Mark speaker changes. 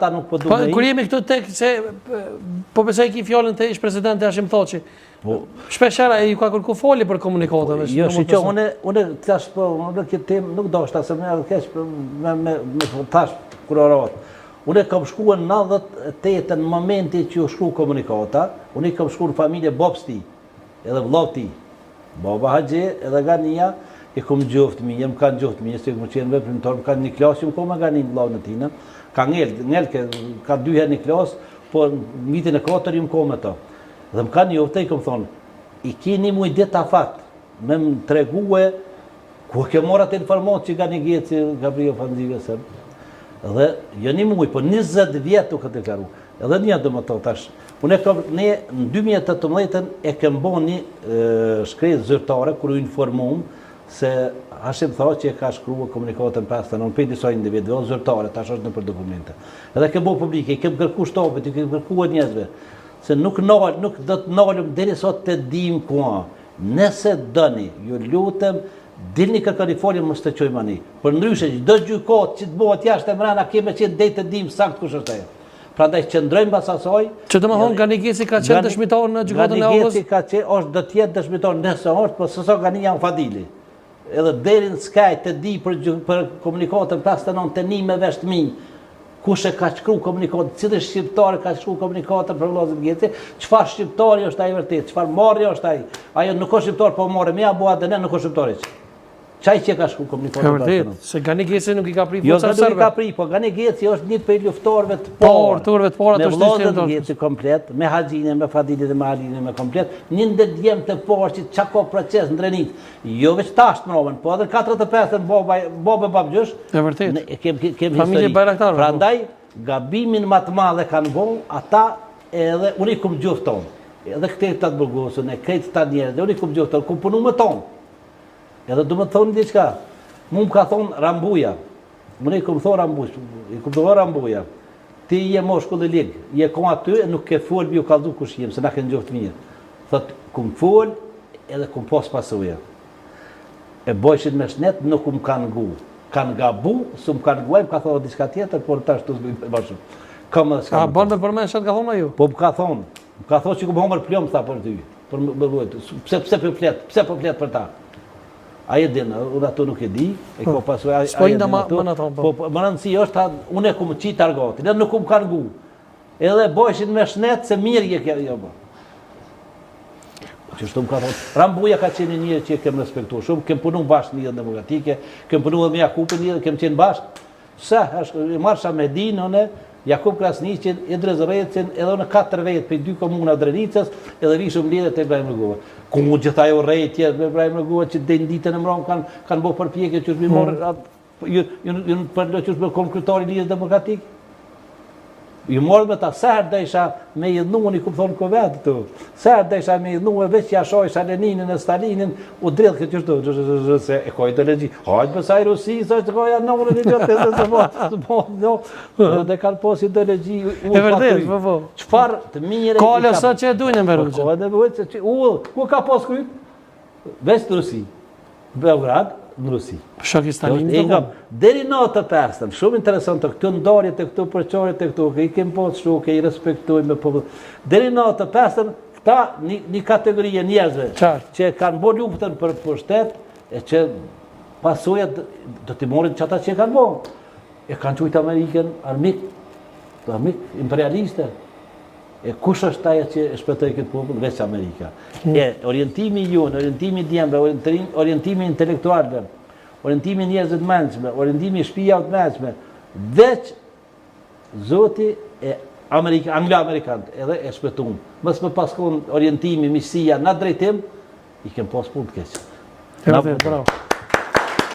Speaker 1: ata nuk po duhet.
Speaker 2: Kur jemi këtu tek se po besoj ki fjalën të ish presidenti Hashim Thoçi. Shpeshherë ai ka kërku foli për komunikatën.
Speaker 1: Jo, shiqo, unë tash po, në këtë temë nuk doshta se më keq me tash kurorat. Unë kam shkuar në 98 në momenti që u shkru komunikata, unë kam shkuar në familje babës ti, edhe vllau ti. Baba Haxhi edhe Gania e kom gjoftë mi, më kanë gjoftë mi, se më qenë veprimtar, më kanë një klasë, më koma Ganin vllau në tina. Ka ngel ka 2 herë një klasë, po në vitin e 4 më koma to. Dhe më kanë njoftë, i kom thonë, i kini mu i ditë afat, me më tregue, ku ke morat informatë që Gani Geci, Gabriel Fanzive sëmë. Dhe jo një muj, po 20 vjetë u këtë deklaru. Edhe një do më të tash. Ne në 2018 e kem bo një shkretë zyrtare, kër u informum se Hashim Thoçi e ka shkrua komunikatën 59, për disa individual zyrtare, tash është në për dokumente. Edhe kem bo publike, i kem kërku shtopet, i kem kërku njëzve, se nuk do të nalëm deri sot të dim kua. Nëse dëni, ju lutem, dilni kërkani folje mos të qojmë ani. Për ndryshe, çdo gjykatë që të bëhet jashtë e mrena, keme që dej të dim sakt kush është ajo. Prandaj qëndrojmë pas asaj.
Speaker 2: Që do të thonë Gani Geci ka qenë dëshmitar në gjykatën e Aulës?
Speaker 1: Gani Geci ka qenë, do të jetë dëshmitar nëse është, po s'so Gani janë Fadili. Edhe deri në skaj të di për komunikatën 59 të një me vesh të mi, kush e ka shkru komunikatën, cilë shqiptare ka shkru komunikatën për vllazën Geci, çfarë shqiptari është ai vërtet, çfarë marrje është ai. Ajo nuk është shqiptar, po morë me apo atë nuk është shqiptari. Çaj që ka shku komunikatën.
Speaker 2: Vërtet, se Gani Geci nuk i ka pri
Speaker 1: jo, nuk i ka pri, po Gani Geci është një prej luftorëve të parë. Me vllazën Geci komplet, me Haxhin, me Fadilin dhe me Alinin me komplet, një ndër djemë të parë që çka ka proces në Drenit. Jo veç tash më roven, po edhe 45-ën babë babgjysh.
Speaker 2: E vërtet.
Speaker 1: Kem
Speaker 2: familje Bayraktar.
Speaker 1: Prandaj gabimin më të madh e kanë bën ata edhe unë kum gjofton. Edhe këtë ta burgosën, këtë ta njerëz, unë kum gjofton, ku punu me ton. Edhe du më të thonë diçka, mu më ka thonë Rambuja, më i këmë thonë Rambuja, i këmë thonë Rambuja, ti je moshkull e ligë, je kom aty e nuk ke folë bi u kaldu kush jem, se na kënë gjoftë mirë. Thot, këmë folë edhe këmë pas pasuja. E bojshin me shnet, nuk më kanë gu. Kanë gabu, su më kanë guaj, më ka thonë diçka tjetër, por ta shtu zbëjnë bashkë.
Speaker 2: A banë me përmenë që të ka thonë a ju?
Speaker 1: Po më ka thonë që këmë homër plomë, tha për ty. Pse për fletë për ta? Aje dinë, unë ato nuk e di, e ko pasu aje dinë ato, po më rëndësi është, unë e kumë qitë argatin, edhe nuk kumë kanë gu. Edhe bojshin me shnet se mirë je kja jo bë. Qështu më ka thonë, Rambuja ka qenë njërë që kem respektu shumë, kem punu bashkë një demokratike, kem punu dhe me Jakupin një, kem qenë bashkë. Se, marsha me dinë, une, Jakub Krasniqin, Idris Recin, edhe në 4 vetë për 2 komuna Drenicës, edhe vishëm lidhe të Ibrahim Rëgova. Ku mu gjitha jo rejt tjetë me Ibrahim Rëgova, që dhe në ditën e mronë kanë bo përpjekje që është mi morë, ju në përlo që është me konkretari lidhës demokratikë. Ju morë me ta, sërë dhe isha me jednu, unë i kumë thonë kovetë të, sërë dhe isha me jednu e veç jashoj Leninin e Stalinin, u dredhë këtë qështu, se e koj ideologi, hajtë pësaj Rusi, së është koja në urën i gjërë, se po, dhe kanë pos ideologi,
Speaker 2: e vërdet, po.
Speaker 1: Qëfar të mire...
Speaker 2: Kale sa që e dujnë me rrugë.
Speaker 1: Ku ka pos kujtë? Veç të Rusi, Beograd, në Rusi.
Speaker 2: Shakistanin të
Speaker 1: po? Deri në të pesën, shumë interesant të këtu ndarje të këtu përqarit të këtu, i kemë po të shuke, i respektuj me popull. Deri në të pesën, këta një kategorije njerëzve që kanë bo luftën për pushtet, e që pasojat do t'i morin që ata që kanë bo. E kanë qujtë Amerikën armik imperialiste. E kush është aje që e shpëtoj këtë popull? Veç Amerika. E orientimi junë, orientimi djembe, orientimi intelektualve, orientimi njerëzit mençme, orientimi shpija të mençme, veç zoti e anglo-amerikanët edhe e shpëtum. Mës më paskon orientimi, misia, në drejtim, i kem pas punë të keqë.
Speaker 2: Bravo.